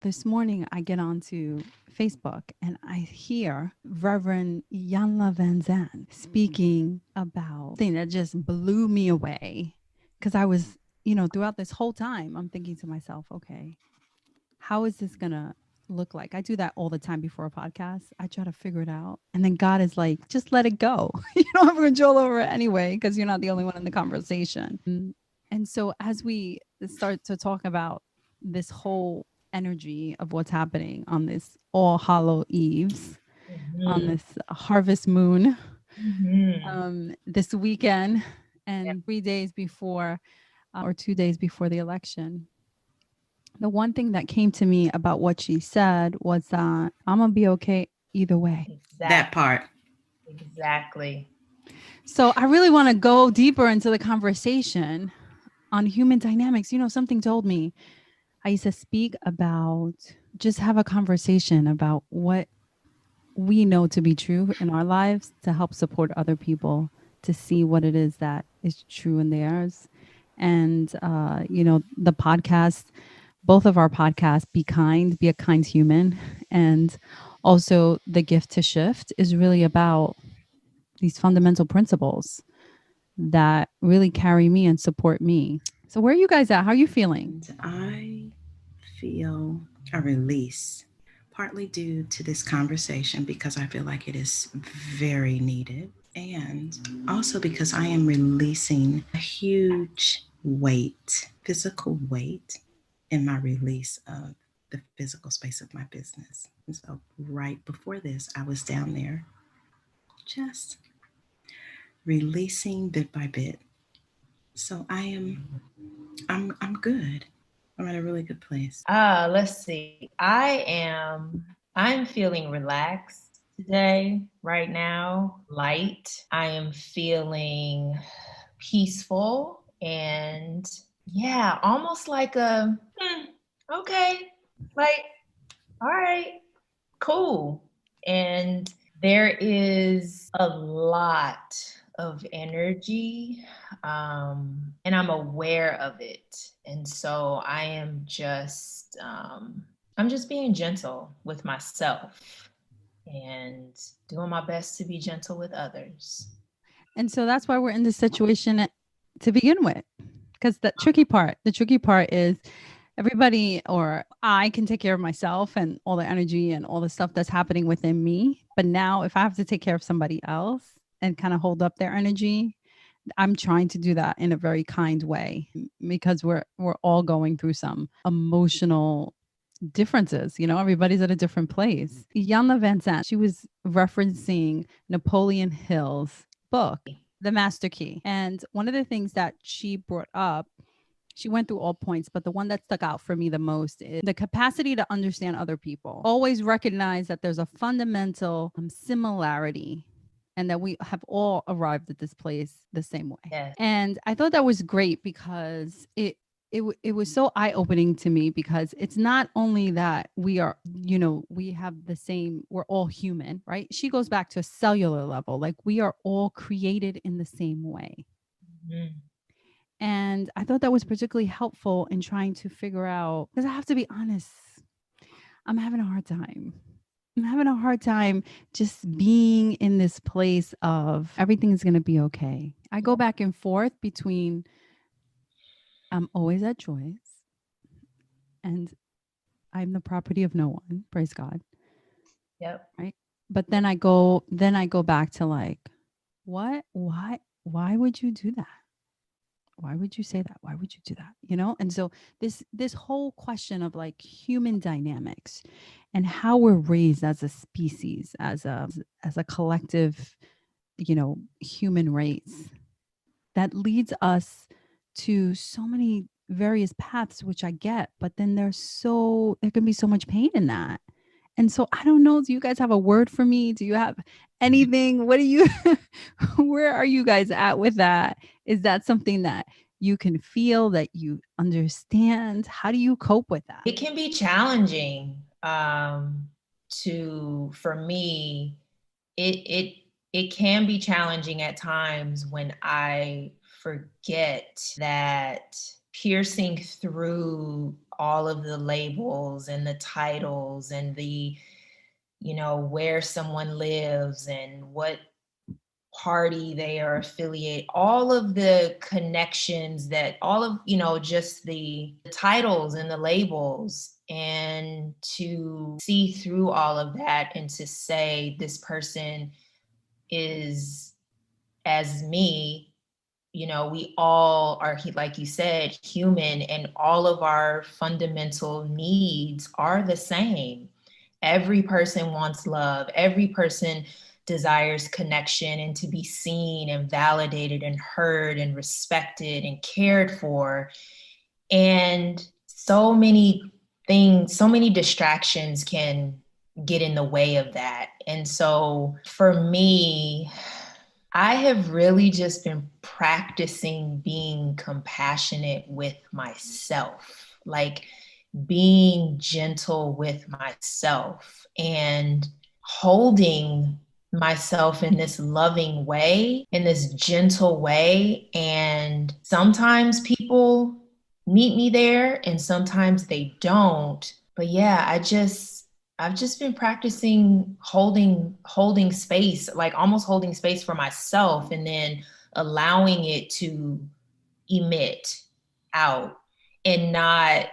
This morning, I get onto Facebook and I hear Reverend Yanla Van Zandt speaking about thing that just blew me away. Because I was, throughout this whole time, I'm thinking to myself, okay, how is this going to look like? I do that all the time before a podcast. I try to figure it out. And then God is like, just let it go. You don't have control over it anyway, because you're not the only one in the conversation. And so as we start to talk about this whole energy of what's happening on this All Hallow Eves, on this harvest moon, this weekend, and 3 days before or 2 days before the election, the one thing that came to me about what she said was that I'm going to be okay either way. That part. Exactly. So I really want to go deeper into the conversation on human dynamics. Something told me, I used to speak about, just have a conversation about what we know to be true in our lives to help support other people to see what it is that is true in theirs. And, the podcast, both of our podcasts, Be Kind, Be a Kind Human, and also The Gift to Shift, is really about these fundamental principles that really carry me and support me. So where are you guys at? How are you feeling? I feel a release, partly due to this conversation because I feel like it is very needed, and also because I am releasing a huge weight, physical weight, in my release of the physical space of my business. And so, right before this, I was down there just releasing bit by bit. So I'm good. I'm at a really good place. Let's see. I'm feeling relaxed today, right now, light. I am feeling peaceful and yeah, almost like okay, like, all right, cool. And there is a lot of energy, and I'm aware of it. And so I'm just being gentle with myself and doing my best to be gentle with others. And so that's why we're in this situation to begin with. Because the tricky part is everybody, or I can take care of myself and all the energy and all the stuff that's happening within me. But now if I have to take care of somebody else and kind of hold up their energy, I'm trying to do that in a very kind way because we're all going through some emotional differences. Everybody's at a different place. Yana Van Sant, she was referencing Napoleon Hill's book, The Master Key. And one of the things that she brought up, she went through all points, but the one that stuck out for me the most is the capacity to understand other people. Always recognize that there's a fundamental similarity and that we have all arrived at this place the same way. Yes. And I thought that was great because it was so eye-opening to me, because it's not only that we are, we have the same, we're all human, right? She goes back to a cellular level, like we are all created in the same way. Mhm. And I thought that was particularly helpful in trying to figure out, because I have to be honest, I'm having a hard time. I'm having a hard time just being in this place of everything's going to be okay. I go back and forth between I'm always at choice and I'm the property of no one, praise God. Yep. Right? But then I go back to like, what? Why would you do that? Why would you say that? Why would you do that? And so this whole question of like human dynamics and how we're raised as a species, as a collective, human race, that leads us to so many various paths, which I get, but then there can be so much pain in that. And so I don't know, do you guys have a word for me? Do you have anything? What do you where are you guys at with that? Is that something that you can feel, that you understand? How do you cope with that? It can be challenging, for me, it can be challenging at times when I forget that piercing through all of the labels and the titles and the, where someone lives and what party they are affiliate, all of the connections that all of, just the titles and the labels, and to see through all of that and to say this person is as me. We all are, like you said, human, and all of our fundamental needs are the same. Every person wants love. Every person desires connection and to be seen and validated and heard and respected and cared for. And so many things, so many distractions can get in the way of that. And so for me, I have really just been practicing being compassionate with myself, like being gentle with myself and holding myself in this loving way, in this gentle way. And sometimes people meet me there and sometimes they don't. But yeah, I've just been practicing holding space, like almost holding space for myself, and then allowing it to emit out, and not,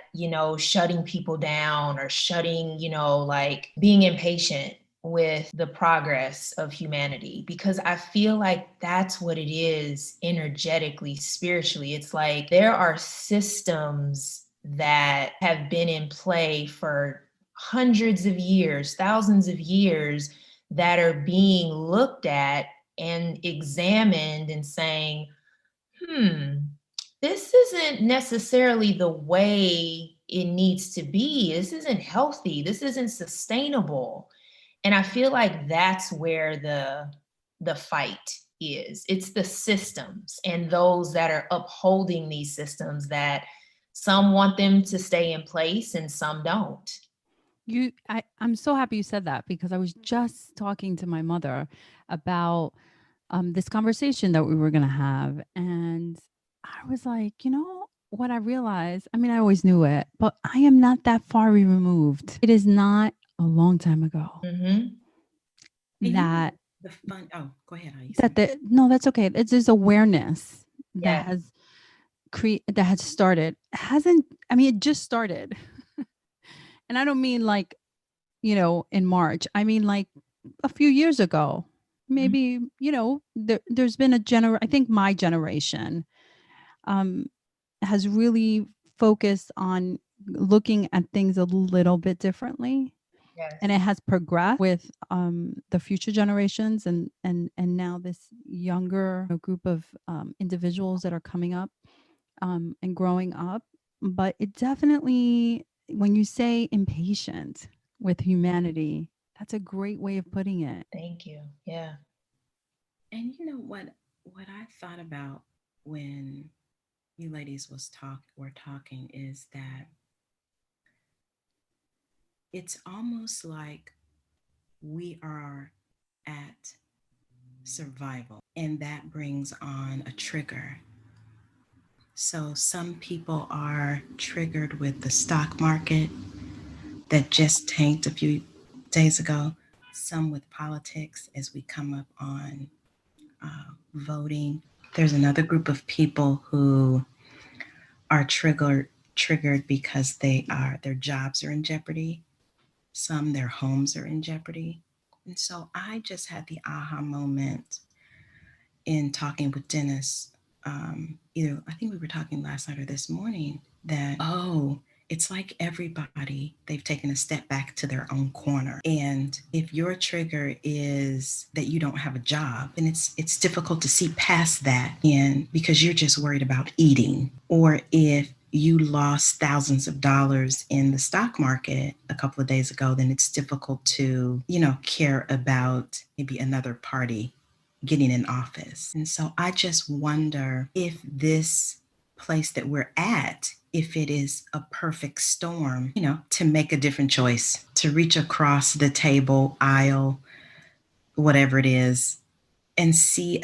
shutting people down or shutting, like being impatient with the progress of humanity, because I feel like that's what it is energetically, spiritually. It's like there are systems that have been in play for hundreds of years, thousands of years, that are being looked at and examined and saying, this isn't necessarily the way it needs to be. This isn't healthy. This isn't sustainable. And I feel like that's where the fight is. It's the systems and those that are upholding these systems, that some want them to stay in place and some don't. I'm so happy you said that, because I was just talking to my mother about this conversation that we were going to have. And I was like, what I realized, I mean, I always knew it, but I am not that far removed. It is not a long time ago that the fun. Oh, go ahead, Aissa. No, that's okay. It's this awareness that Yeah. that has started. Hasn't, I mean, it just started. And I don't mean like, in March. I mean like a few years ago. Maybe, there's been I think my generation has really focused on looking at things a little bit differently. Yes. And it has progressed with the future generations, and now this younger group of individuals that are coming up and growing up. But it definitely, when you say impatient with humanity, that's a great way of putting it. Thank you. Yeah. And you know what I thought about when you ladies were talking is that it's almost like we are at survival, and that brings on a trigger. So some people are triggered with the stock market that just tanked a few days ago, some with politics as we come up on voting. There's another group of people who are triggered because their jobs are in jeopardy. Some, their homes are in jeopardy. And so I just had the aha moment in talking with Dennis. Either I think we were talking last night or this morning, that it's like everybody, they've taken a step back to their own corner. And if your trigger is that you don't have a job, then it's difficult to see past that, and because you're just worried about eating. Or if you lost thousands of dollars in the stock market a couple of days ago, then it's difficult to, care about maybe another party getting in office. And so I just wonder if this place that we're at, if it is a perfect storm, to make a different choice, to reach across the table, aisle, whatever it is, and see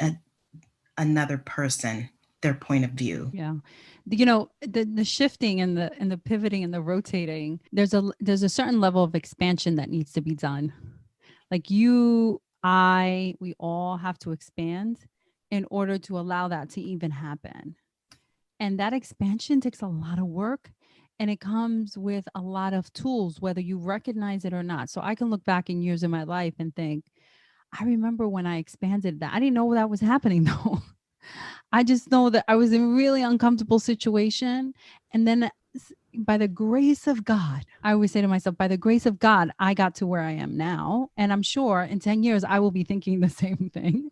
another person their point of view. Yeah. The shifting and the pivoting and the rotating, there's a certain level of expansion that needs to be done. Like we all have to expand in order to allow that to even happen. And that expansion takes a lot of work, and it comes with a lot of tools, whether you recognize it or not. So I can look back in years of my life and think, I remember when I expanded that. I didn't know that was happening though. I just know that I was in a really uncomfortable situation. And then by the grace of God, I always say to myself, by the grace of God, I got to where I am now. And I'm sure in 10 years, I will be thinking the same thing.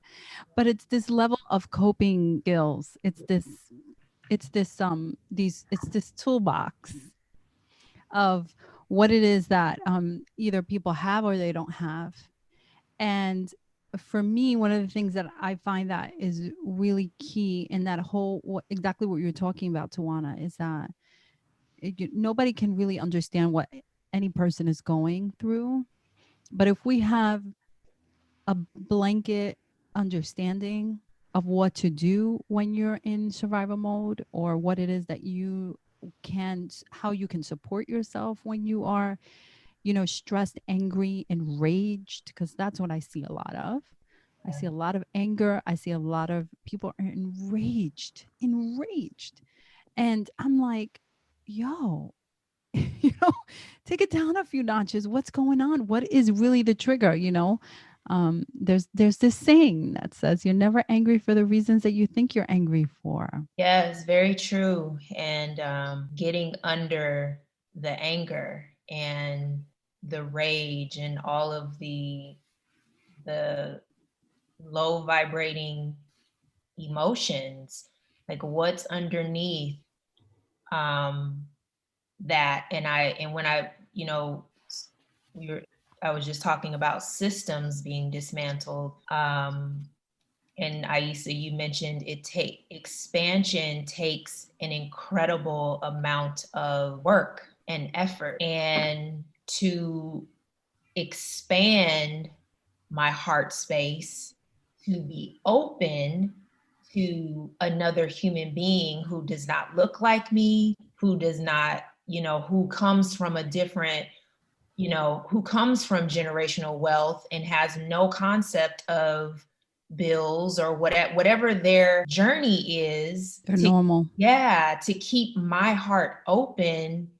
But it's this level of coping skills. It's this toolbox of what it is that either people have or they don't have. And for me, one of the things that I find that is really key in that whole, exactly what you're talking about, Tawana, is that nobody can really understand what any person is going through. But if we have a blanket understanding of what to do when you're in survival mode, or what it is that how you can support yourself when you are, stressed, angry, enraged, because that's what I see a lot of. I see a lot of anger. I see a lot of people are enraged. And I'm like, yo, take it down a few notches. What's going on? What is really the trigger? There's this saying that says you're never angry for the reasons that you think you're angry for. Yes, very true. And getting under the anger and the rage and all of the low vibrating emotions, like what's underneath that. And when I, we were I was just talking about systems being dismantled. And Aissa, you mentioned expansion takes an incredible amount of work and effort. And to expand my heart space, to be open to another human being who does not look like me, who does not, who comes from a different, who comes from generational wealth and has no concept of bills or whatever their journey is. They're normal. Yeah, to keep my heart open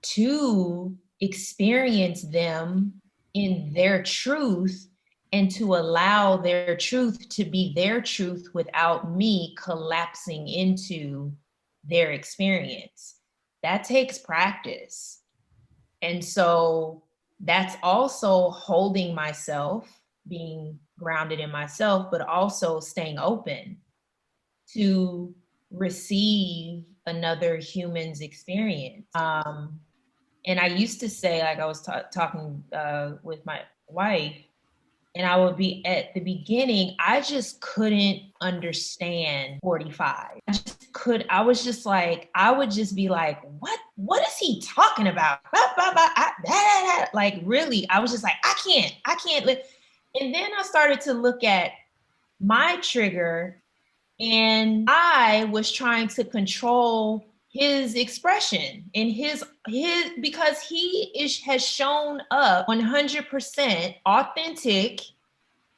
to experience them in their truth, and to allow their truth to be their truth without me collapsing into their experience. That takes practice. And so that's also holding myself, being grounded in myself, but also staying open to receive another human's experience. And I used to say, like I was talking with my wife, and I would be at the beginning, I just couldn't understand 45. I was just like, I would just be like, what is he talking about? Like, really, I was just like, I can't live. And then I started to look at my trigger, and I was trying to control his expression and his because has shown up 100% authentic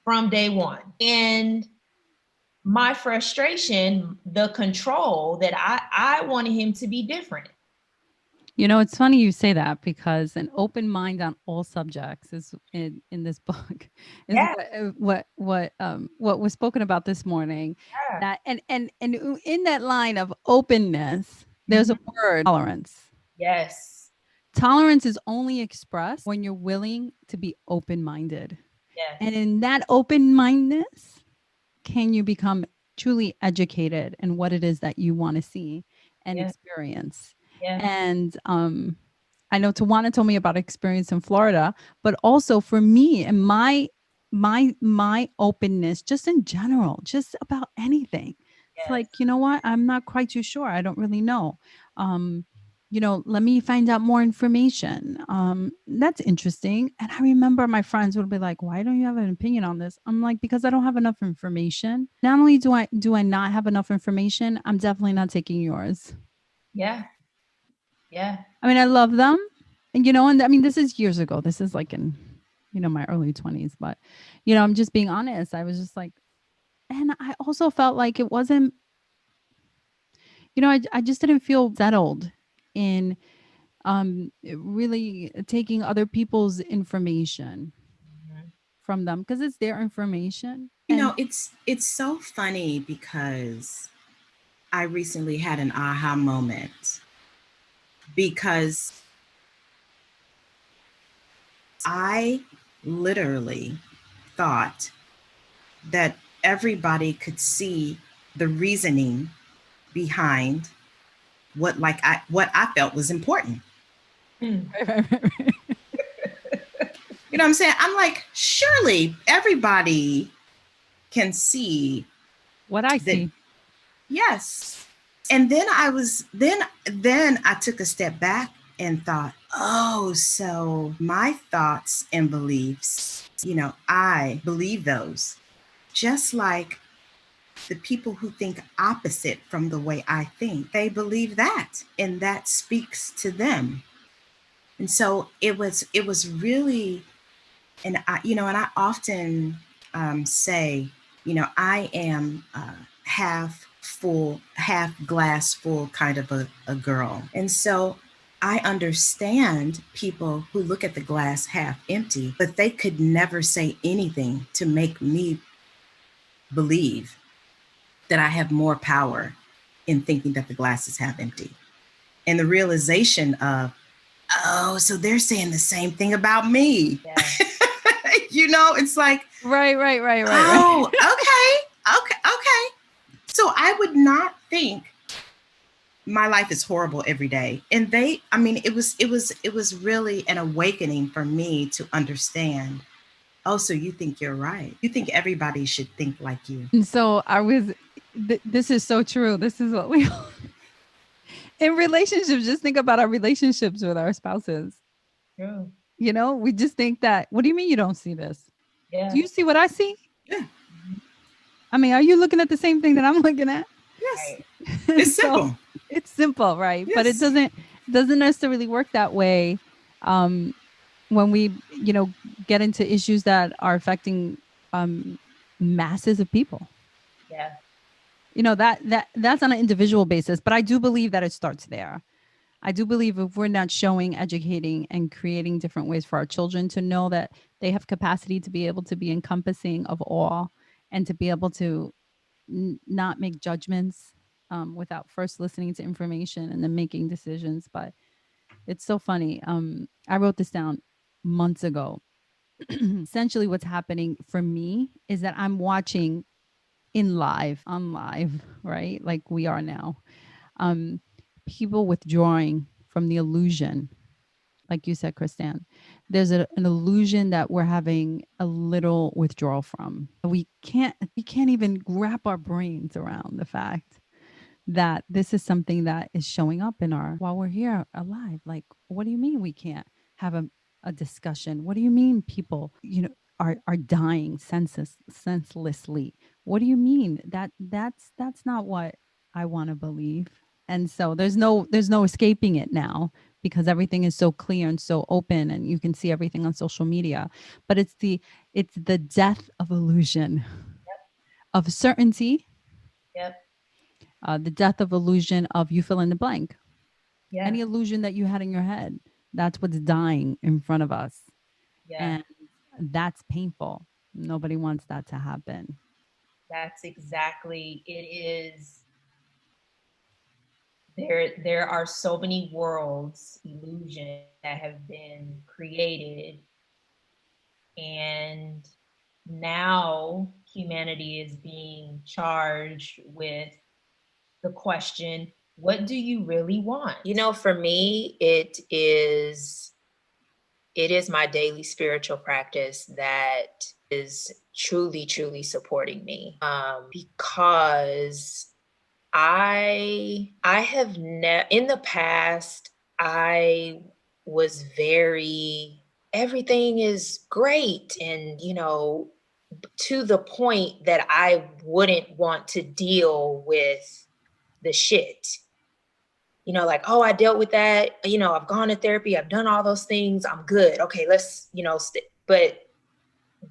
from day one. And my frustration, the control that I wanted him to be different. It's funny you say that, because an open mind on all subjects is in this book is what was spoken about this morning. Yeah. That and in that line of openness, there's a word: tolerance. Yes. Tolerance is only expressed when you're willing to be open-minded. Yes. And in that open-mindedness, can you become truly educated in what it is that you want to see and experience. Yeah. And I know Tawana told me about experience in Florida, but also for me and my openness, just in general, just about anything. It's like, you know what? I'm not quite too sure. I don't really know. let me find out more information. That's interesting. And I remember my friends would be like, why don't you have an opinion on this? I'm like, because I don't have enough information. Not only do I not have enough information, I'm definitely not taking yours. Yeah. Yeah. I mean, I love them. And I mean, this is years ago. This is like in, my early 20s. But, I'm just being honest. I was just like, and I also felt like it wasn't, I just didn't feel settled in really taking other people's information from them because it's their information. And It's so funny because I recently had an aha moment because I literally thought that everybody could see the reasoning behind what I felt was important. right. You know what I'm saying? I'm like, surely everybody can see What I that. see. Yes. And then I took a step back and thought, oh, so my thoughts and beliefs, I believe those. Just like the people who think opposite from the way I think, they believe that, and that speaks to them. And so it was really, and I often say, I am half full, half glass full kind of a girl. And so I understand people who look at the glass half empty, but they could never say anything to make me believe that I have more power in thinking that the glass is half empty. And the realization of, oh, so they're saying the same thing about me. Yeah. It's like, Right. oh, okay. So I would not think my life is horrible every day. And it was really an awakening for me to understand. Oh, so you think you're right. You think everybody should think like you. And so this is so true. This is what we in relationships, just think about our relationships with our spouses. True. We just think that, what do you mean you don't see this? Yeah. Do you see what I see? Yeah. I mean, are you looking at the same thing that I'm looking at? Yes. Right. It's simple. It's simple, right? Yes. But it doesn't necessarily work that way when we, get into issues that are affecting masses of people. Yeah. That's on an individual basis, but I do believe that it starts there. I do believe if we're not showing, educating, and creating different ways for our children to know that they have capacity to be able to be encompassing of all and to be able to not make judgments without first listening to information and then making decisions. But it's so funny. I wrote this down months ago. Essentially, what's happening for me is that I'm watching on live, right? Like we are now. Um, People withdrawing from the illusion, like you said, Kristan. There's an illusion that we're having a little withdrawal from. We can't even wrap our brains around the fact that this is something that is showing up in our while we're here alive. Like, what do you mean we can't have a discussion? What do you mean people, are dying senselessly? What do you mean? That's not what I want to believe. And so there's no escaping it now because everything is so clear and so open and you can see everything on social media. But it's the death of illusion, of certainty, Yep. the death of illusion of you fill in the blank. Yeah. Any illusion that you had in your head, that's what's dying in front of us. Yeah. And that's painful. Nobody wants that to happen. That's exactly it is. There are so many worlds, illusions that have been created, and now humanity is being charged with the question, what do you really want? For me, it is my daily spiritual practice that is truly, truly supporting me. Because I have in the past, I was everything is great. And, to the point that I wouldn't want to deal with the shit. Like, oh, I dealt with that. I've gone to therapy. I've done all those things. I'm good. Okay, let's, but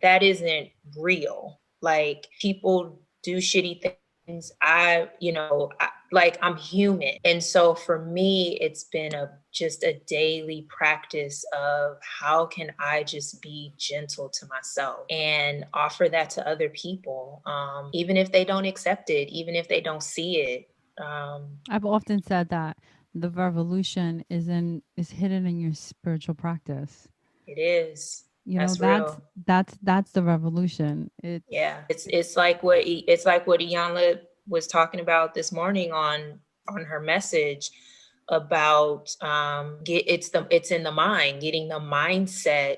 that isn't real. Like, people do shitty things. I'm human. And so for me, it's been just a daily practice of how can I just be gentle to myself and offer that to other people, even if they don't accept it, even if they don't see it. I've often said that the revolution is hidden in your spiritual practice. It is. You know, That's real. that's the revolution. It's like what Iyanla was talking about this morning on her message about it's in the mind, getting the mindset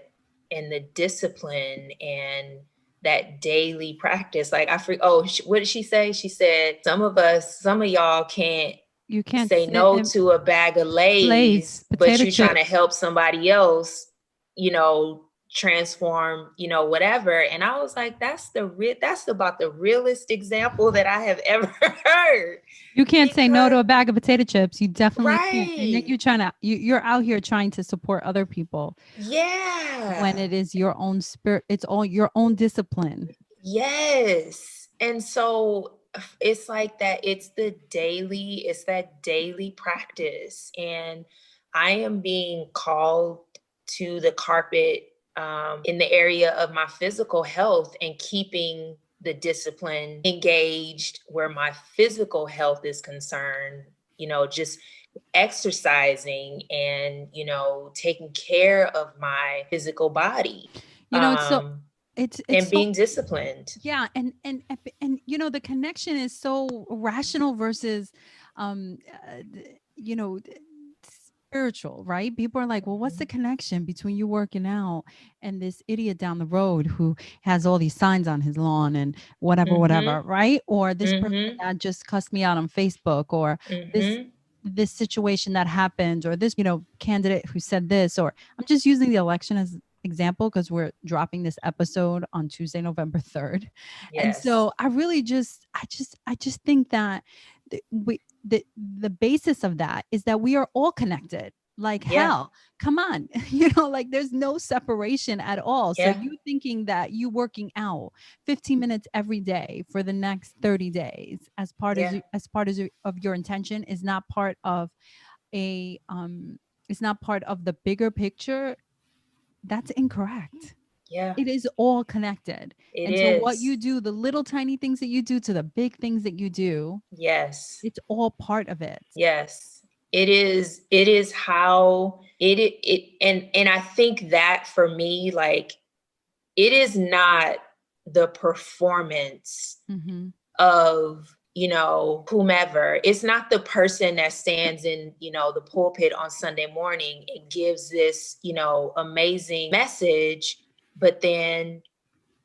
and the discipline and that daily practice. Like what did she say? She said some of y'all can't You can't say sit no and to a bag of Lay's, but potato you're trying to chips. help somebody else, transform, whatever. And I was like, that's about the realest example that I have ever heard. You can't say no to a bag of potato chips. You definitely can't. And then Right. you're out here trying to support other people Yeah. when it is your own spirit, it's all your own discipline. Yes. And so it's like that. It's that daily practice. And I am being called to the carpet in the area of my physical health and keeping the discipline engaged where my physical health is concerned, just exercising and, taking care of my physical body. It's so it's And so being disciplined. yeah, and the connection is so rational versus you know spiritual, right? People are like, well, what's the connection between you working out and this idiot down the road who has all these signs on his lawn and whatever, right? Or this person that just cussed me out on Facebook, or this situation that happened, or this candidate who said this. Or I'm just using the election as example because we're dropping this episode on Tuesday, November 3rd. And so I really I just think that the basis of that is that we are all connected. Like hell, come on. Like there's no separation at all. So you thinking that you working out 15 minutes every day for the next 30 days as part of your intention is not part of a it's not part of the bigger picture. That's incorrect. Yeah. It is all connected. So what you do, the little tiny things that you do to the big things that you do, yes, it's all part of it. Yes. It is how and I think that for me, like, it is not the performance of whomever. It's not the person that stands in the pulpit on Sunday morning and gives this amazing message, but then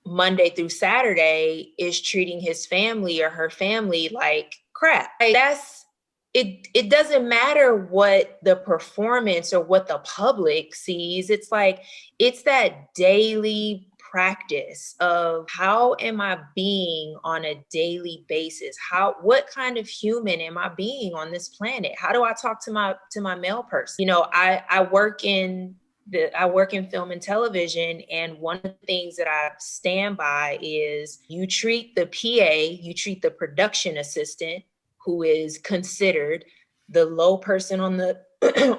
Monday through Saturday is treating his family or her family like crap. Like, it doesn't matter what the performance or what the public sees. It's like, it's that daily practice of how am I being on a daily basis? What kind of human am I being on this planet? How do I talk to my male person? I work in film and television, and one of the things that I stand by is you treat the PA, you treat the production assistant, who is considered the low person on the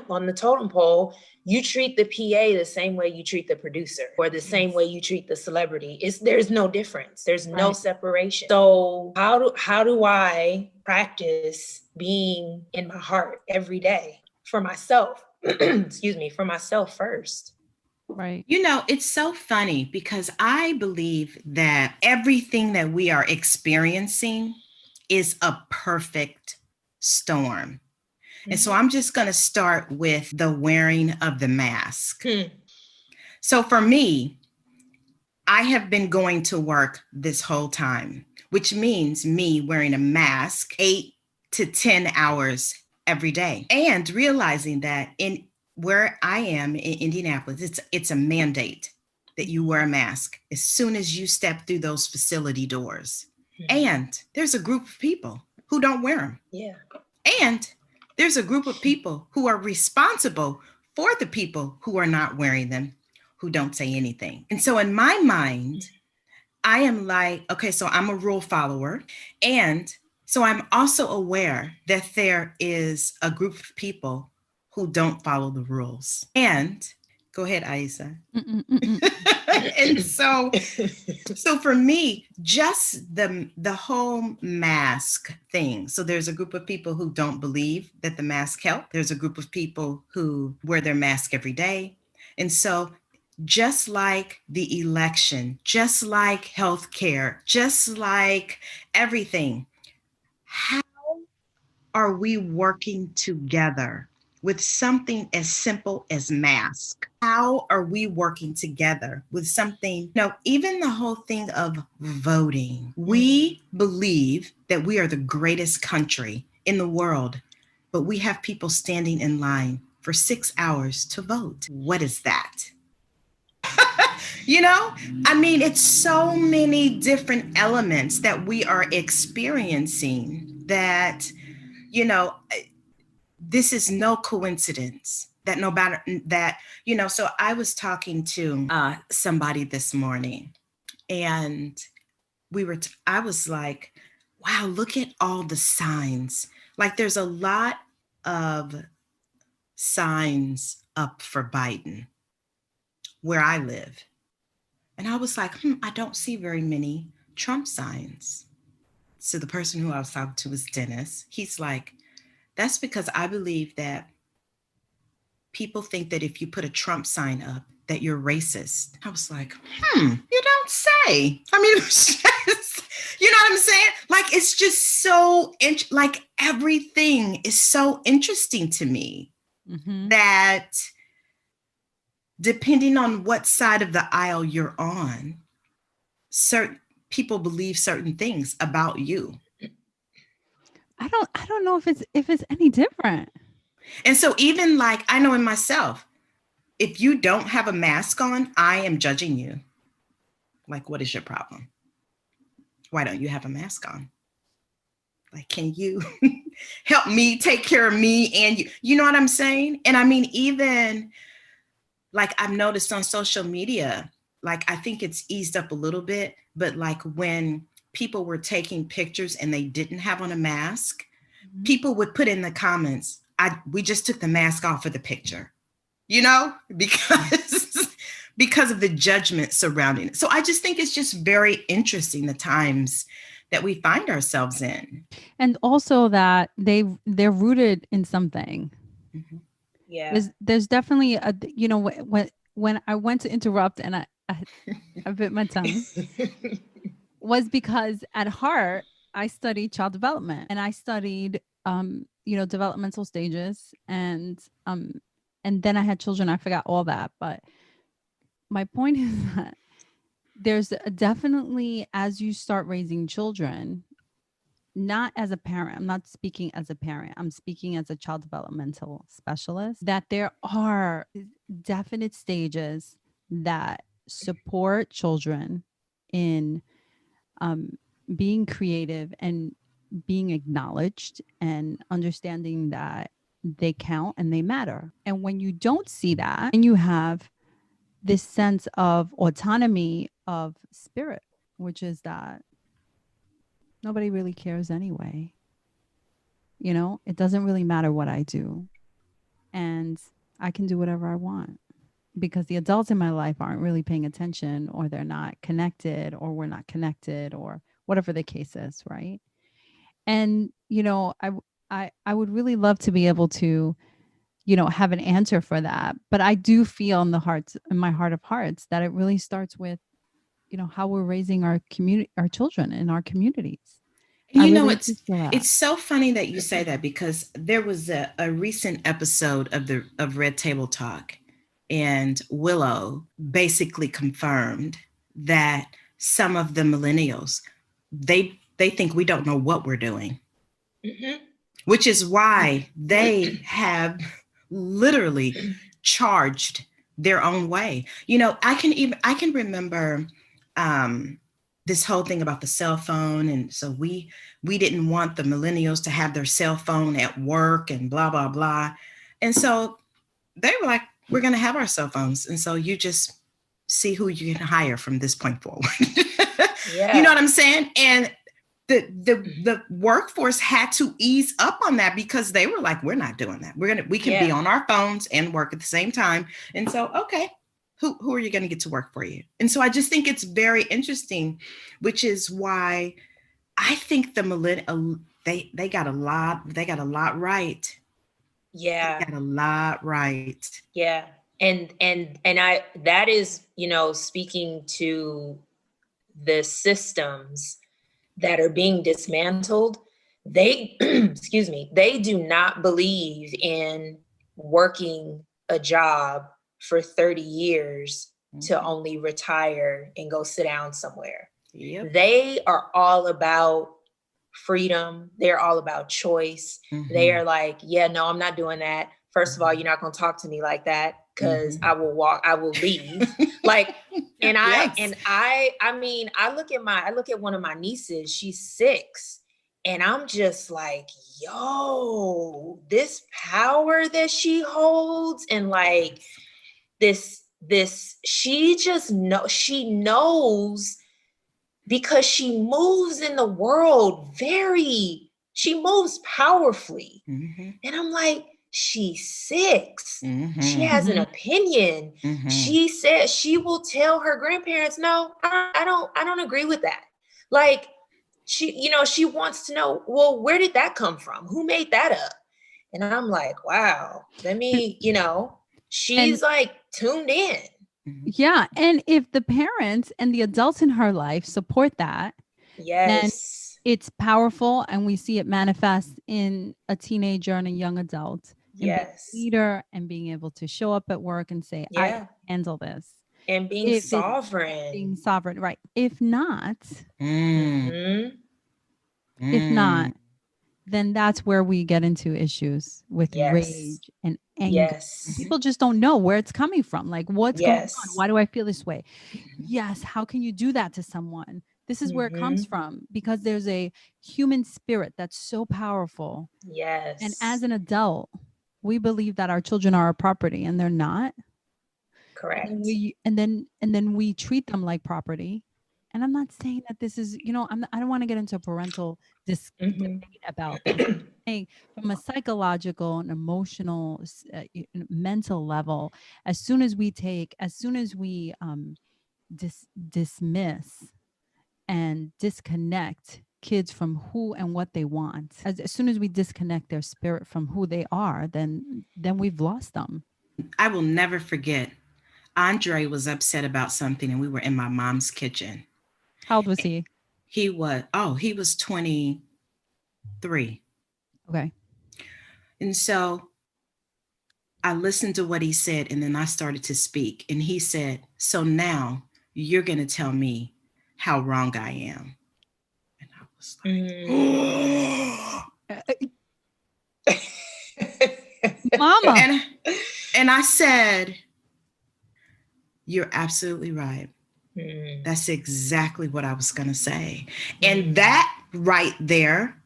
on the totem pole, you treat the PA the same way you treat the producer, or the same way you treat the celebrity. There's no difference. There's no separation. So how do I practice being in my heart every day for myself? Excuse me, for myself first. Right. It's so funny because I believe that everything that we are experiencing is a perfect storm. And so I'm just going to start with the wearing of the mask. So for me, I have been going to work this whole time, which means me wearing a mask 8 to 10 hours every day. And realizing that in where I am in Indianapolis, it's a mandate that you wear a mask as soon as you step through those facility doors. And there's a group of people who don't wear them. Yeah. And there's a group of people who are responsible for the people who are not wearing them, who don't say anything. And so in my mind, I am like, okay, so I'm a rule follower. And so I'm also aware that there is a group of people who don't follow the rules. And go ahead, Aissa. And so for me, just the whole mask thing. So there's a group of people who don't believe that the mask help. There's a group of people who wear their mask every day. And so just like the election, just like healthcare, just like everything, how are we working together with something as simple as mask? How are we working together with something, even the whole thing of voting? We believe that we are the greatest country in the world, but we have people standing in line for 6 hours to vote. What is that? It's so many different elements that we are experiencing that, this is no coincidence that no matter that, so I was talking to somebody this morning, and I was like, wow, look at all the signs. Like there's a lot of signs up for Biden where I live. And I was like, I don't see very many Trump signs. So the person who I was talking to was Dennis. He's like, that's because I believe that people think that if you put a Trump sign up, that you're racist. I was like, you don't say. It was just, you know what I'm saying? Like, it's just so, like everything is so interesting to me that depending on what side of the aisle you're on, certain people believe certain things about you. I don't know if it's any different. And so even like I know in myself, if you don't have a mask on, I am judging you. Like, what is your problem? Why don't you have a mask on? Like, can you help me take care of me and you? You know what I'm saying? And even like I've noticed on social media, like I think it's eased up a little bit, but like when people were taking pictures and they didn't have on a mask, people would put in the comments, we just took the mask off for the picture, because of the judgment surrounding it. So I just think it's just very interesting, the times that we find ourselves in. And also that they're rooted in something. Mm-hmm. Yeah. There's definitely when I went to interrupt and I bit my tongue was because at heart I studied child development, and I studied developmental stages, and then I had children. I forgot all that, but my point is that there's definitely, as you start raising children, not as a parent, I'm not speaking as a parent, I'm speaking as a child developmental specialist, that there are definite stages that support children in being creative and being acknowledged and understanding that they count and they matter. And when you don't see that, and you have this sense of autonomy of spirit, which is that nobody really cares anyway. It doesn't really matter what I do. And I can do whatever I want because the adults in my life aren't really paying attention, or they're not connected, or we're not connected, or whatever the case is, right? And, I would really love to be able to, have an answer for that. But I do feel in my heart of hearts, that it really starts with, how we're raising our children in our communities. It's so funny that you say that, because there was a recent episode of Red Table Talk, and Willow basically confirmed that some of the millennials, they think we don't know what we're doing. Mm-hmm. which is why they have literally charged their own way. You know, I can remember this whole thing about the cell phone, and so we didn't want the millennials to have their cell phone at work and blah blah blah, and so they were like, we're going to have our cell phones, and so you just see who you can hire from this point forward. Yeah. You know what I'm saying? And the workforce had to ease up on that because they were like, we're not doing that. We can be on our phones and work at the same time. And so, okay, who are you going to get to work for you? And so I just think it's very interesting, which is why I think the millennial they got a lot right. Yeah. They got a lot right. Yeah. And I, that is, you know, speaking to the systems that are being dismantled, they, excuse me, they do not believe in working a job for 30 years to only retire and go sit down somewhere. Yep. They are all about freedom. They're all about choice. They are like, yeah, no, I'm not doing that. First of all, you're not going to talk to me like that because I will leave. Like, and I mean, I look at one of my nieces, she's 6, and I'm just like, yo, this power that she holds, and like this, she knows because she moves in the world she moves powerfully. And I'm like, she's 6. She has an opinion. She said she will tell her grandparents, no, I don't agree with that. Like, she, you know, she wants to know, well, where did that come from? Who made that up? And I'm like, wow, let me, you know, she's like tuned in. Yeah. And if the parents and the adults in her life support that, then it's powerful, and we see it manifest in a teenager and a young adult. And being a leader and being able to show up at work and say, I can handle this. And being sovereign. Being sovereign, right. If not, then that's where we get into issues with rage and anger. People just don't know where it's coming from. Like, what's going on? Why do I feel this way? Yes. How can you do that to someone? This is where it comes from, because there's a human spirit that's so powerful. Yes. And as an adult, we believe that our children are our property, and they're not. Correct. And then we treat them like property. And I'm not saying that this is, you know, I don't want to get into a parental debate about this. I'm saying from a psychological and emotional, mental level, as soon as we dismiss and disconnect kids from who and what they want, as soon as we disconnect their spirit from who they are, then we've lost them. I will never forget, Andre was upset about something, and we were in my mom's kitchen. How old was he? He was 23. Okay. And so I listened to what he said, and then I started to speak. And he said, so now you're going to tell me how wrong I am. And I was like, Mama. And I said, you're absolutely right. That's exactly what I was going to say. And that right there,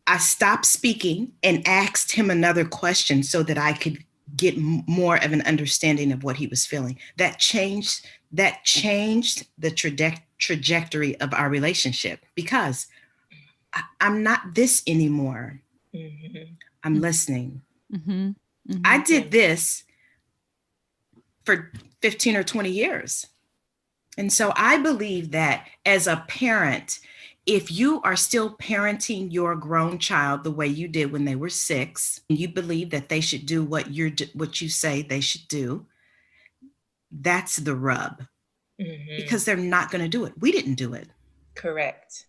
I stopped speaking and asked him another question so that I could get more of an understanding of what he was feeling. That changed the trajectory of our relationship, because I'm not this anymore. I'm listening. I did this for 15 or 20 years. And so I believe that as a parent, if you are still parenting your grown child the way you did when they were 6, and you believe that they should do what you say they should do, that's the rub. Because they're not going to do it. We didn't do it. Correct.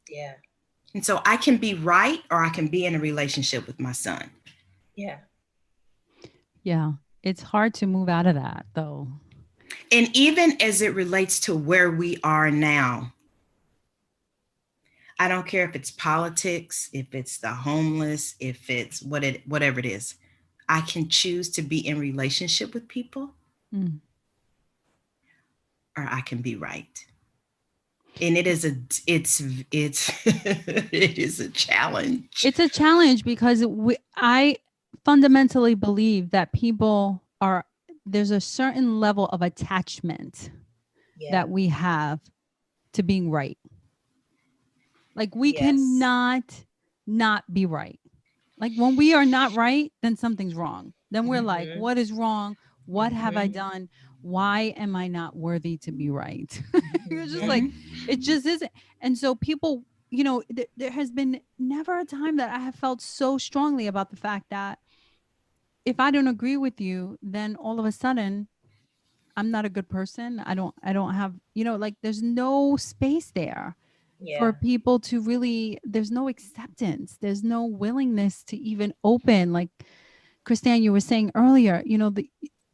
Yeah. And so I can be right, or I can be in a relationship with my son. Yeah. Yeah. It's hard to move out of that, though. And even as it relates to where we are now, I don't care if it's politics, if it's the homeless, if it's whatever it is. I can choose to be in relationship with people, Mm. or I can be right. And it's it is a challenge. It's a challenge because I fundamentally believe that people are, there's a certain level of attachment Yeah. that we have to being right. Like we Yes. cannot not be right. Like when we are not right, then something's wrong. Then we're like, Mhm. what is wrong? What have I Mhm. done? Why am I not worthy to be right? It's just like, Mhm. it just isn't. And so people, you know, there has been never a time that I have felt so strongly about the fact that if I don't agree with you, then all of a sudden I'm not a good person. I don't have, you know, like there's no space there for Yeah. people to really, there's no acceptance. There's no willingness to even open. Like Christiane, you were saying earlier, you know,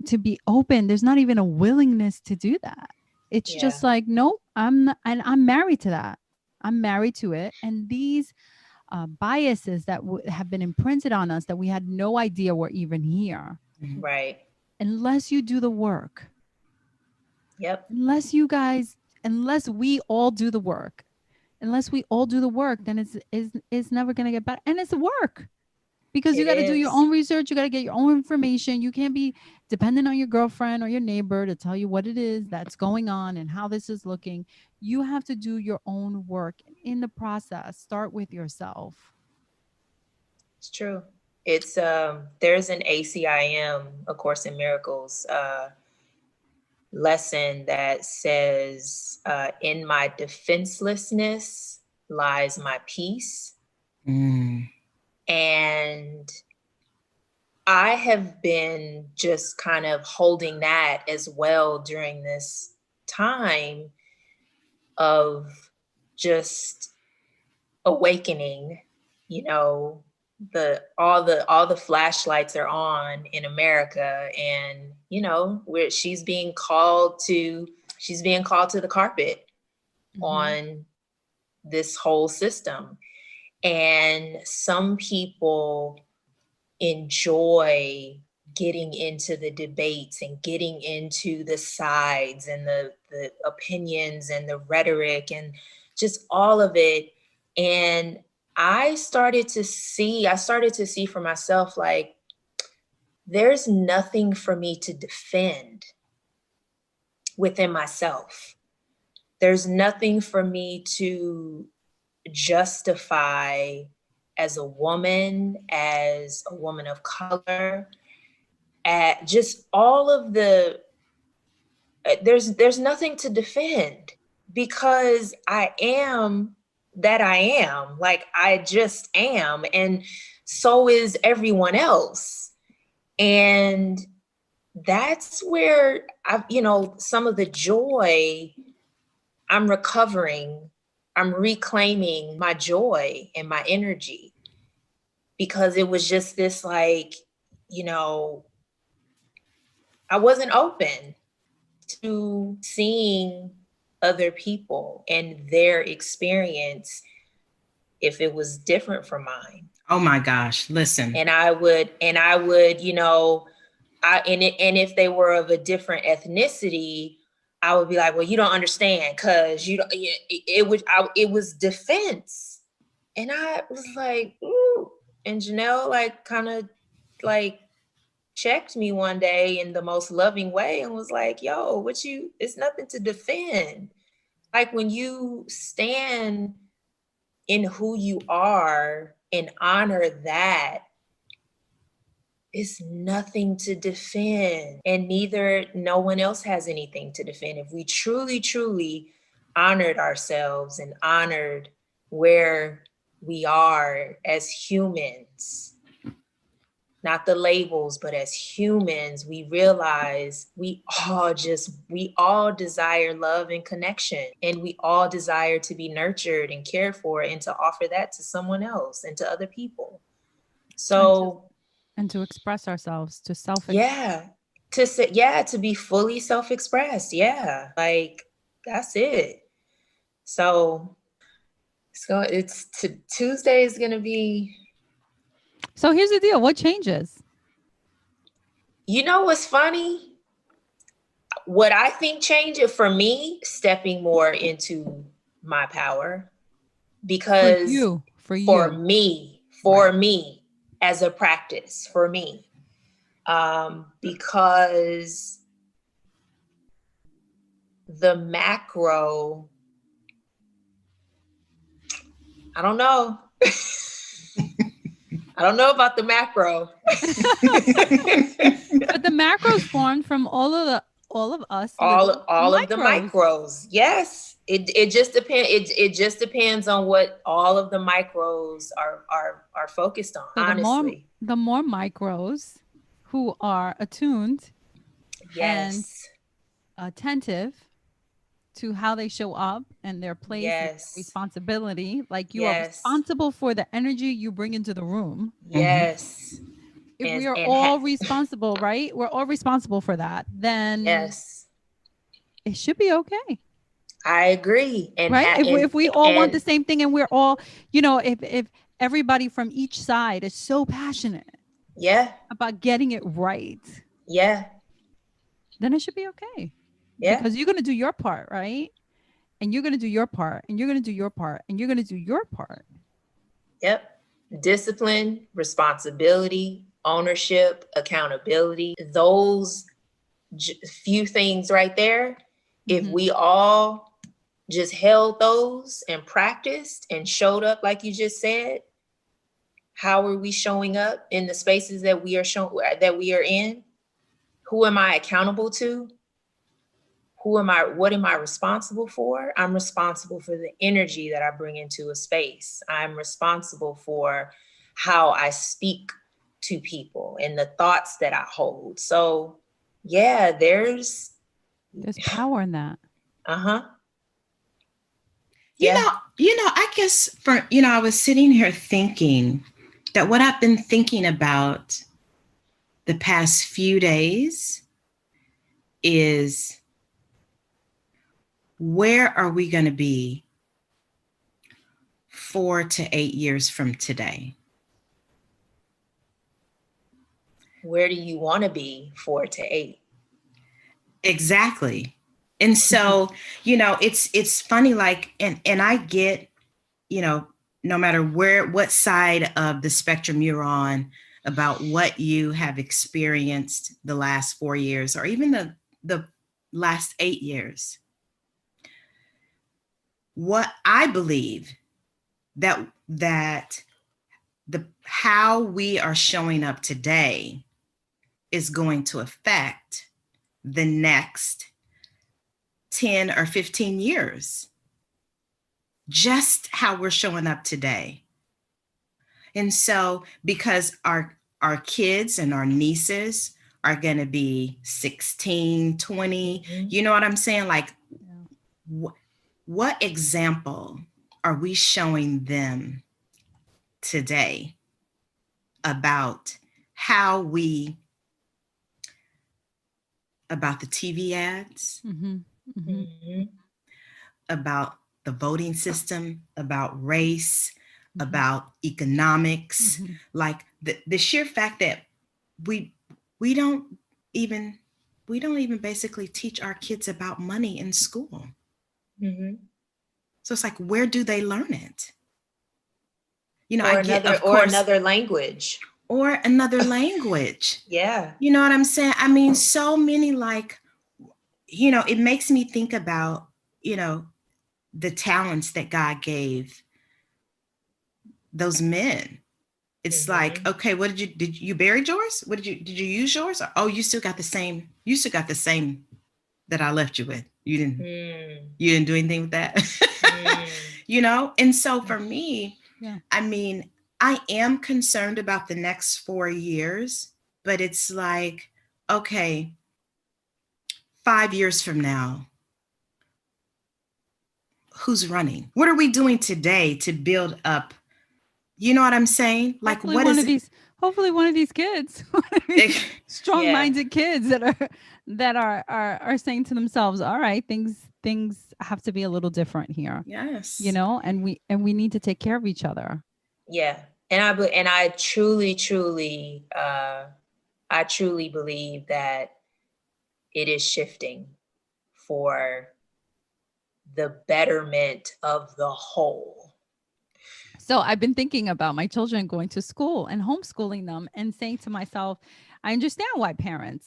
to be open, there's not even a willingness to do that. It's Yeah. just like, nope, I'm not, and I'm married to that. I'm married to it. And these biases that have been imprinted on us that we had no idea were even here. Right. Unless you do the work, Yep. unless you guys, unless we all do the work, unless we all do the work, then it's never going to get better. And it's work because you It got to do your is. own research. You got to get your own information. You can't be dependent on your girlfriend or your neighbor to tell you what it is that's going on and how this is looking. You have to do your own work. In the process, start with yourself. It's true. It's there's an ACIM, A Course in Miracles, lesson that says, in my defenselessness lies my peace. Mm. And I have been just kind of holding that as well during this time of just awakening. You know, all the flashlights are on in America, and you know, where she's being called to the carpet on this whole system. And some people enjoy getting into the debates and getting into the sides and the opinions and the rhetoric and just all of it. And I started to see for myself, like, there's nothing for me to defend within myself. There's nothing for me to justify as a woman of color, at just all of the there's nothing to defend because I am that I am. Like, I just am, and so is everyone else. And that's where some of the joy I'm recovering. I'm reclaiming my joy and my energy, because it was just this, like, you know, I wasn't open to seeing other people and their experience if it was different from mine. Oh my gosh, listen. And I would, and if they were of a different ethnicity, I would be like, well, you don't understand, because you don't. It was defense, and I was like, ooh. And Janelle, like, kind of like checked me one day in the most loving way and was like, yo, it's nothing to defend. Like, when you stand in who you are and honor that, it's nothing to defend. And no one else has anything to defend. If we truly, truly honored ourselves and honored where we are as humans, not the labels, but as humans, we realize we all desire love and connection, and we all desire to be nurtured and cared for, and to offer that to someone else and to other people. So, And to express ourselves, to self yeah, to be fully self-expressed. Yeah, like, that's it. So So Tuesday is going to be. So here's the deal. What changes? You know what's funny? What I think changes for me, stepping more into my power, because For for you. me as a practice for me, because the macro, I don't know. I don't know about the macro. But the macros formed from all of us all living of the micros. Yes. It just depends. It just depends on what all of the micros are focused on, So honestly. the more micros who are attuned and Yes. attentive to how they show up and their place and Yes. responsibility, like you are Yes. responsible for the energy you bring into the room. Yes. If we are all responsible, right? We're all responsible for that. Then yes, it should be okay. I agree. And Right? If we all want the same thing and we're all, if everybody from each side is so passionate yeah, about getting it right, yeah, then it should be okay. yeah, Because you're going to do your part, right? And you're going to do your part, and you're going to do your part, and you're going to do your part. yep. Discipline, responsibility, ownership, accountability, those few things right there, if we all just held those and practiced and showed up like you just said, how are we showing up in the spaces that we are in? Who am I accountable to? What am I responsible for? I'm responsible for the energy that I bring into a space. I'm responsible for how I speak to people and the thoughts that I hold. So yeah, there's power in that. Uh-huh. Yeah. I guess I was sitting here thinking that what I've been thinking about the past few days is, where are we going to be 4 to 8 years from today? Where do you want to be 4 to 8? Exactly. And so, it's funny, like, and I get, no matter what side of the spectrum you're on, about what you have experienced the last 4 years, or even the last 8 years. What I believe that the how we are showing up today is going to affect the next 10 or 15 years. Just how we're showing up today. And so, because our kids and our nieces are going to be 16, 20, you know what I'm saying? Like, what example are we showing them today about about the TV ads, about the voting system, about race, about economics, like the sheer fact that we don't even basically teach our kids about money in school. So it's like, where do they learn it? Another language. Or another language. Yeah. You know what I'm saying? I mean, so many, like, it makes me think about, the talents that God gave those men. It's like, okay, what did you bury yours? Did you use yours? Or, oh, you still got the same that I left you with. You didn't do anything with that. And so for me, I mean, I am concerned about the next 4 years, but it's like, okay, 5 years from now, who's running? What are we doing today to build up? You know what I'm saying? Like, hopefully Hopefully one of these kids, Yeah. strong-minded kids that are saying to themselves, all right, things have to be a little different here, Yes. and we need to take care of each other. Yeah. And I truly believe that it is shifting for the betterment of the whole. So I've been thinking about my children going to school and homeschooling them and saying to myself, I understand why parents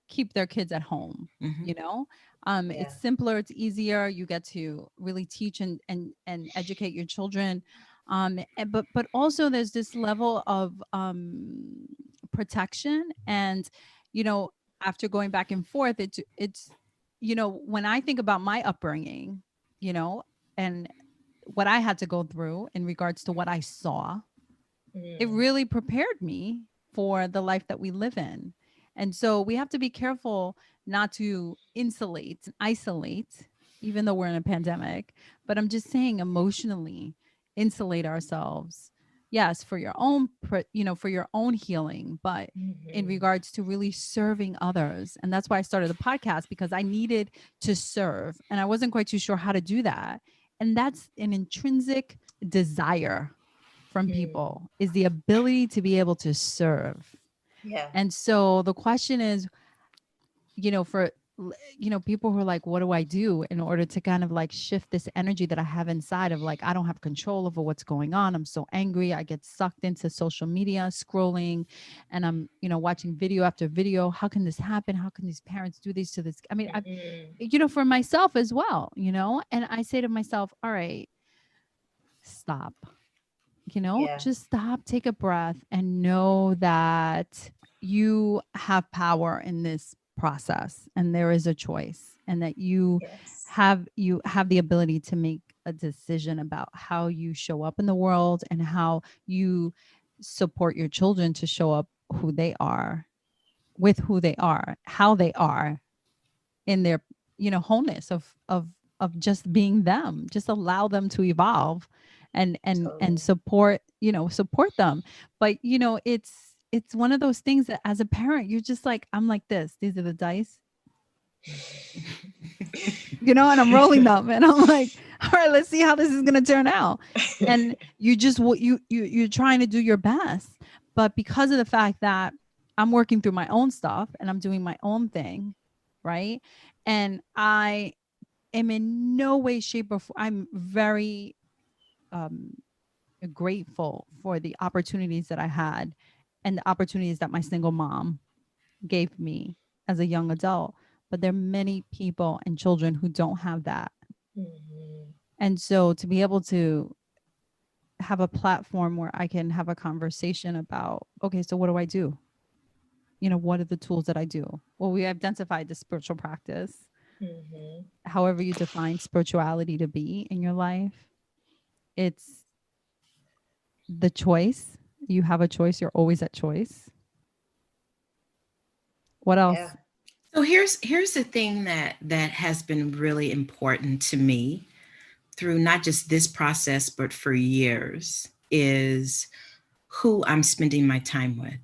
keep their kids at home. Mm-hmm. You know, Yeah. it's simpler, it's easier. You get to really teach and educate your children. But also there's this level of protection, and you know, after going back and forth, it's when I think about my upbringing, you know, and what I had to go through in regards to what I saw, it Mm. really prepared me for the life that we live in. And so we have to be careful not to insulate and isolate, even though we're in a pandemic. But I'm just saying, emotionally, insulate ourselves. Yes, for your own, for your own healing, but in Mm-hmm. regards to really serving others. And that's why I started the podcast, because I needed to serve and I wasn't quite too sure how to do that. And that's an intrinsic desire from Mm. people, is the ability to be able to serve. Yeah. And so the question is, for people who are like, what do I do in order to kind of like shift this energy that I have inside of like, I don't have control over what's going on. I'm so angry. I get sucked into social media scrolling, and I'm, watching video after video. How can this happen? How can these parents do this to this? I mean, I, Mm-hmm. for myself as well, and I say to myself, all right, stop. Yeah. Just stop, take a breath, and know that you have power in this process, and there is a choice, and that you Yes. have the ability to make a decision about how you show up in the world, and how you support your children to show up who they are, with who they are, how they are, in their wholeness of just being them. Just allow them to evolve, and Totally. support them. But it's one of those things that as a parent, you're just like, I'm like this, these are the dice, and I'm rolling them, and I'm like, all right, let's see how this is going to turn out. And you just what you're trying to do your best. But because of the fact that I'm working through my own stuff and I'm doing my own thing, right? And I am in no way, shape, or I'm very um grateful for the opportunities that I had, and the opportunities that my single mom gave me as a young adult. But there are many people and children who don't have that. Mm-hmm. And so to be able to have a platform where I can have a conversation about, okay, so what do I do? What are the tools that I do? Well, we identified the spiritual practice, Mm-hmm. however you define spirituality to be in your life. It's the choice. You have a choice. You're always at choice. What Yeah. else? So here's the thing that has been really important to me through not just this process but for years is who I'm spending my time with,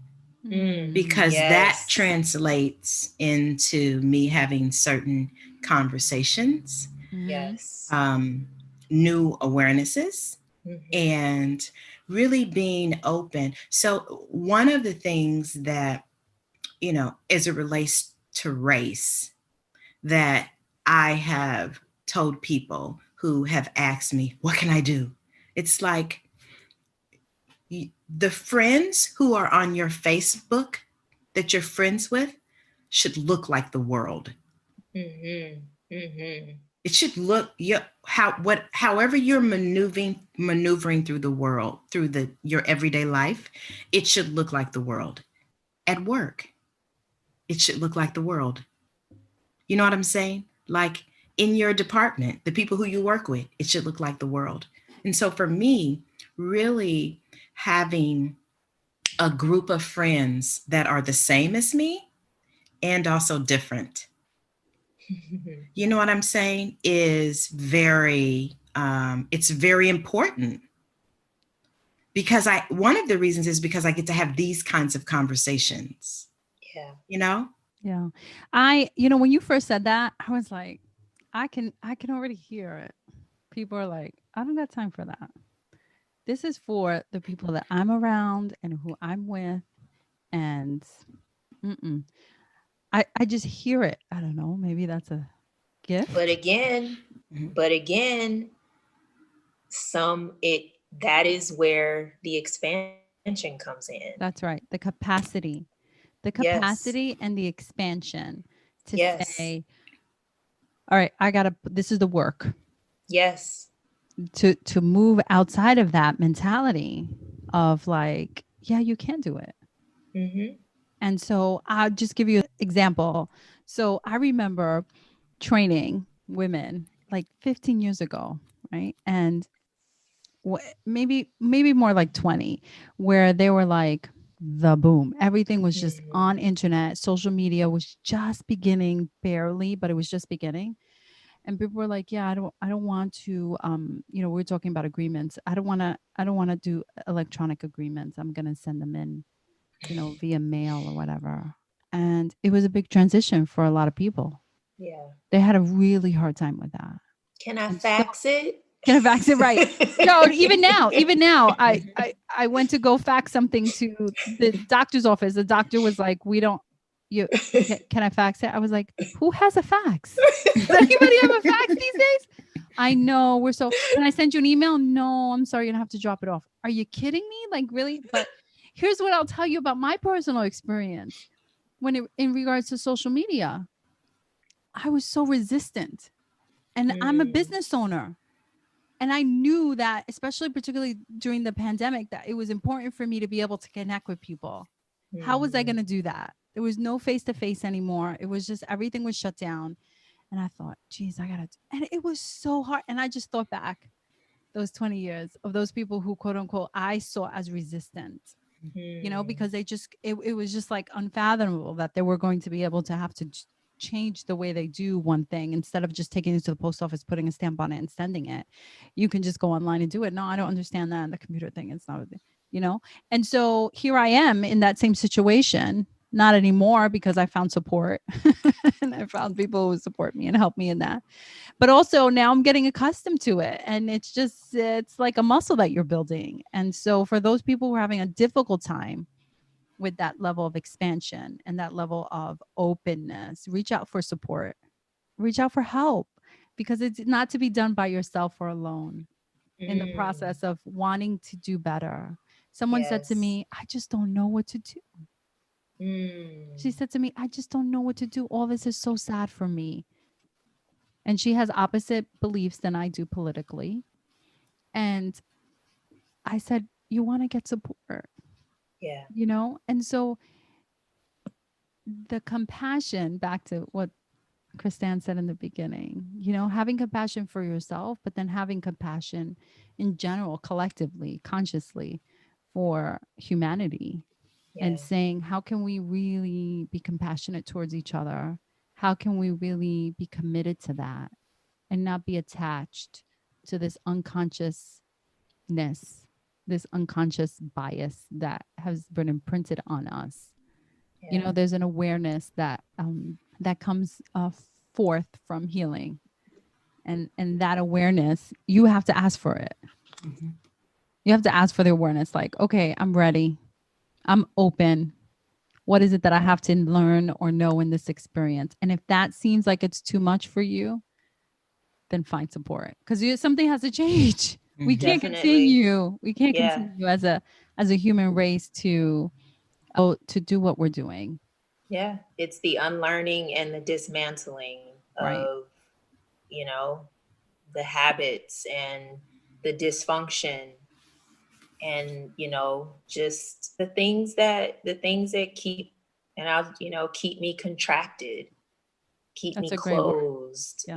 Mm. Mm. because that Yes. translates into me having certain conversations, Mm-hmm. Yes. um, new awarenesses, Mm-hmm. and really being open. So one of the things that, as it relates to race, that I have told people who have asked me, what can I do? It's like, the friends who are on your Facebook that you're friends with should look like the world. Mm-hmm. Mm-hmm. It should look, however you're maneuvering through the world, through your everyday life, it should look like the world. At work, it should look like the world. You know what I'm saying? Like in your department, the people who you work with, it should look like the world. And so for me, really having a group of friends that are the same as me and also different, you know what I'm saying, is it's very important, because one of the reasons is because I get to have these kinds of conversations. Yeah. You know? Yeah. When you first said that, I was like, I can already hear it. People are like, I don't got time for that. This is for the people that I'm around and who I'm with. And mm-mm. I just hear it. I don't know. Maybe that's a gift. But again, that is where the expansion comes in. That's right. The capacity Yes. and the expansion to Yes. say, all right, this is the work. Yes. To move outside of that mentality of like, yeah, you can do it. Mm-hmm. And so I'll just give you an example. So I remember training women like 15 years ago, right? And maybe more like 20, where they were like the boom. Everything was just on internet. Social media was just beginning, barely, but it was just beginning. And people were like, yeah, I don't want to, we're talking about agreements. I don't want to do electronic agreements. I'm going to send them in, via mail or whatever. And it was a big transition for a lot of people. Yeah. They had a really hard time with that. Can I fax it? Can I fax it? Right. No, even now, I went to go fax something to the doctor's office. The doctor was like, can I fax it? I was like, who has a fax? Does anybody have a fax these days? I know can I send you an email? No, I'm sorry. You're gonna have to drop it off. Are you kidding me? Like, really? But here's what I'll tell you about my personal experience in regards to social media. I was so resistant, and I'm a business owner. And I knew that, particularly during the pandemic, that it was important for me to be able to connect with people. How was I going to do that? There was no face-to-face anymore. It was just, everything was shut down. And I thought, geez, and it was so hard. And I just thought back those 20 years of those people who, quote unquote, I saw as resistant, because it was just like unfathomable that they were going to be able to have to change the way they do one thing. Instead of just taking it to the post office, putting a stamp on it and sending it, you can just go online and do it. No, I don't understand that. And the computer thing, it's not, and so here I am in that same situation. Not anymore, because I found support and I found people who support me and help me in that. But also now I'm getting accustomed to it, and it's like a muscle that you're building. And so for those people who are having a difficult time with that level of expansion and that level of openness, reach out for support, reach out for help, because it's not to be done by yourself or alone in the process of wanting to do better. Someone said to me, I just don't know what to do. She said to me, I just don't know what to do. All this is so sad for me. And she has opposite beliefs than I do politically. And I said, you want to get support. Yeah. And so the compassion, back to what Kristan said in the beginning, having compassion for yourself, but then having compassion in general, collectively, consciously, for humanity. And saying, how can we really be compassionate towards each other? How can we really be committed to that and not be attached to this unconsciousness, this unconscious bias that has been imprinted on us? There's an awareness that comes forth from healing, and that awareness, you have to ask for it. You have to ask for the awareness, like, okay, I'm ready, I'm open. What is it that I have to learn or know in this experience? And if that seems like it's too much for you, then find support, because something has to change. We can't continue. We can't continue as a human race to do what we're doing. Yeah, it's the unlearning and the dismantling of, the habits and the dysfunction, and just the things that keep, and I'll keep me contracted, keep me closed.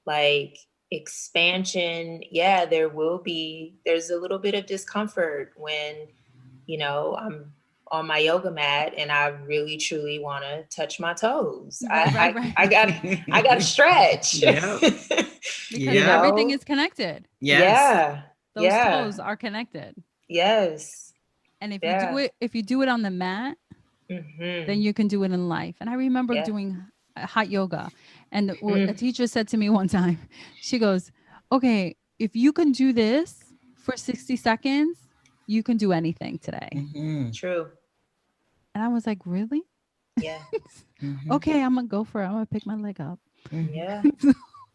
Like expansion. Yeah, there's a little bit of discomfort when I'm on my yoga mat and I really truly want to touch my toes. Right. I got to stretch. Because everything is connected. Yes. Those toes are connected. Yes. And if Yeah. you do it on the mat, then you can do it in life. And I remember Yeah. doing hot yoga, and a Mm. teacher said to me one time, she goes, okay, if you can do this for 60 seconds, you can do anything today. Mm-hmm. True. And I was like, really? Yeah. Mm-hmm. Okay, I'm gonna go for it. I'm gonna pick my leg up. Mm-hmm. Yeah.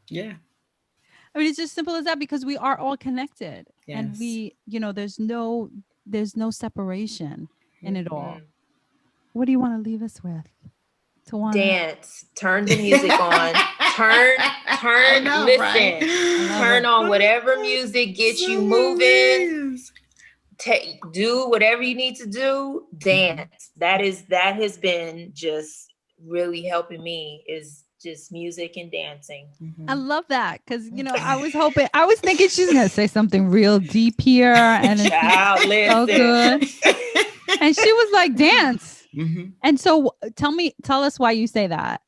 Yeah. I mean, it's just simple as that, because we are all connected, and Yes. there's no separation in it all. Mhm. What do you want to leave us with, Tawana? Dance. Turn the music on. Turn. I know, Listen. right? I love Turn it. on whatever music gets you Summer moving. rays. Do whatever you need to do. Dance. That has been just really helping me, is just music and dancing. I Mm-hmm. love that, because I was thinking she's gonna say something real deep here, and it's Child, so listen. good. And she was like, dance. Mm-hmm. And so tell us why you say that.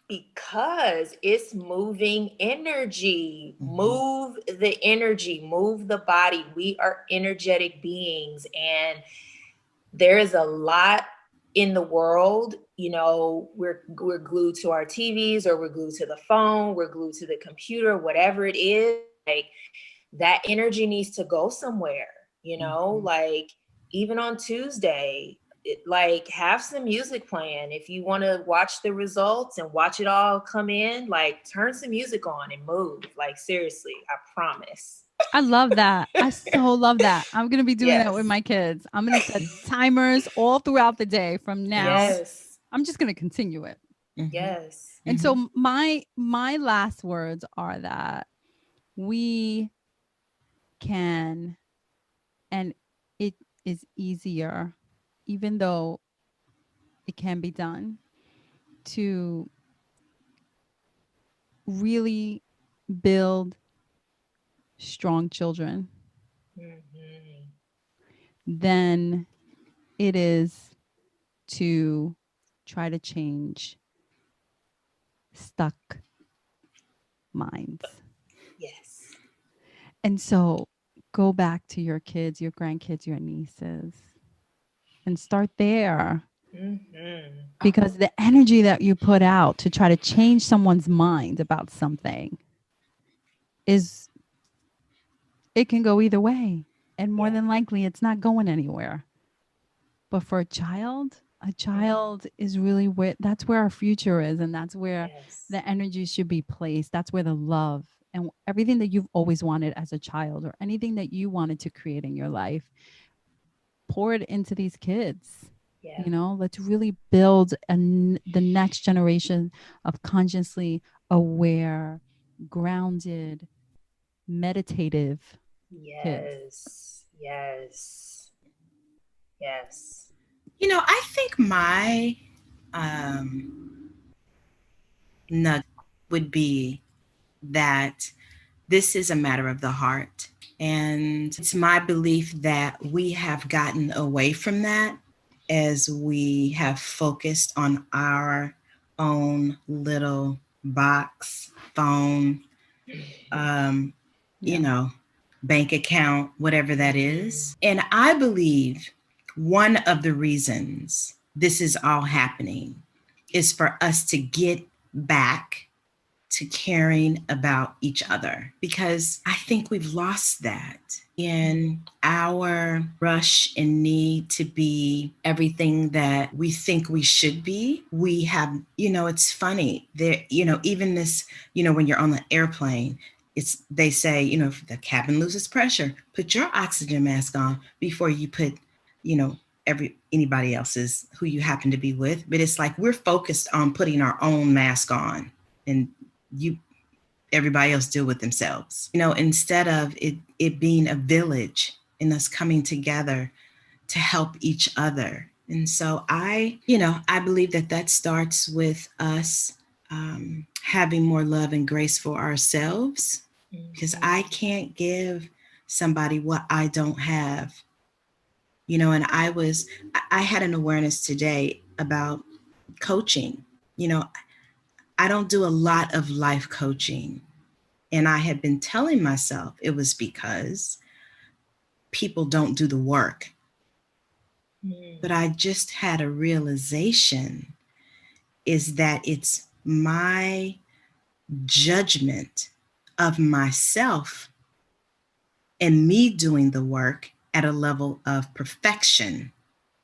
Because it's moving energy. Mm-hmm. Move the energy, move the body. We are energetic beings, and there is a lot in the world. We're glued to our TVs, or we're glued to the phone, we're glued to the computer, whatever it is. Like, that energy needs to go somewhere. Mm-hmm. Like, even on Tuesday, like, have some music playing. If you want to watch the results and watch it all come in, like, turn some music on and move. Like, seriously, I promise. I love that. I so love that. I'm gonna be doing that with Yes. my kids. I'm gonna set timers all throughout the day from now. Yes. I'm just gonna continue it. Mm-hmm. Yes. And so my last words are that we can, and it is easier, even though it can be done, to really build strong children Mhm. than it is to try to change stuck minds. Yes. And so go back to your kids, your grandkids, your nieces, and start there, Mhm. because the energy that you put out to try to change someone's mind about something is, it can go either way. And more Yeah. than likely, it's not going anywhere. But for a child is really that's where our future is. And that's where Yes. the energy should be placed. That's where the love and everything that you've always wanted as a child, or anything that you wanted to create in your life, pour it into these kids. Yeah. Let's really build the next generation of consciously aware, grounded, meditative kids. Yes. Yes. Yes. I think my um, nugget would be that this is a matter of the heart. And it's my belief that we have gotten away from that as we have focused on our own little box, phone, um, you Yeah. know, bank account, whatever that Mhm. is. And I believe one of the reasons this is all happening is for us to get back to caring about each other, because I think we've lost that in our rush and need to be everything that we think we should be. We have, it's funny there, even this, when you're on the airplane, they say, if the cabin loses pressure, put your oxygen mask on before you put, you know, anybody else's who you happen to be with. But it's like we're focused on putting our own mask on, and you everybody else deal with themselves, instead of it being a village and us coming together to help each other. And so I believe that starts with us having more love and grace for ourselves, because Mhm. I can't give somebody what I don't have. And I had an awareness today about coaching. I don't do a lot of life coaching. And I had been telling myself it was because people don't do the work. Mm. But I just had a realization is that it's my judgment of myself and me doing the work at a level of perfection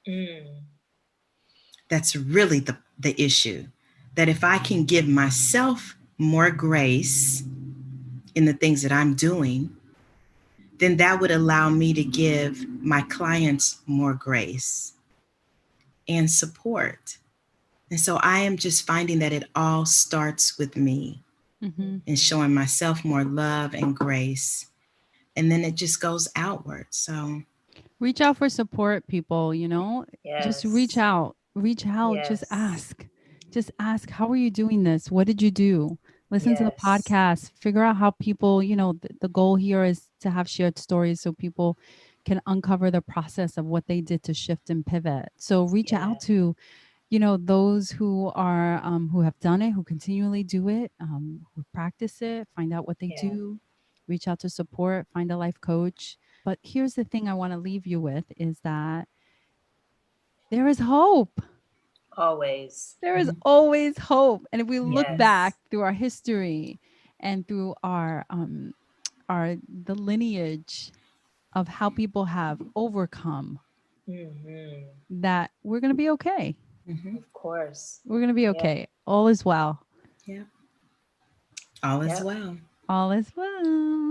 Mm. that's really the issue. That if I can give myself more grace in the things that I'm doing, then that would allow me to give my clients more grace and support. And so I am just finding that it all starts with me Mm-hmm. and showing myself more love and grace. And then it just goes outward. So, Reach out for support, people, you know, just Yes. reach out, Yes. just ask, how are you doing this? What did you do? Listen to the Yes. podcast, figure out how people, you know, the goal here is to have shared stories so people can uncover the process of what they did to shift and pivot. So reach Yeah. out to, you know, those who are, who have done it, who continually do it, who practice it, find out what they Yeah. do, reach out to support, find a life coach. But here's the thing I want to leave you with is that there is hope. Always. There is always hope. And if we look back Yes. through our history and through our the lineage of how people have overcome, Mm-hmm. that we're going to be okay. mm-hmm. Of course. We're going to be Yep. okay. All is well. Yep. All is Yep. well. All is well.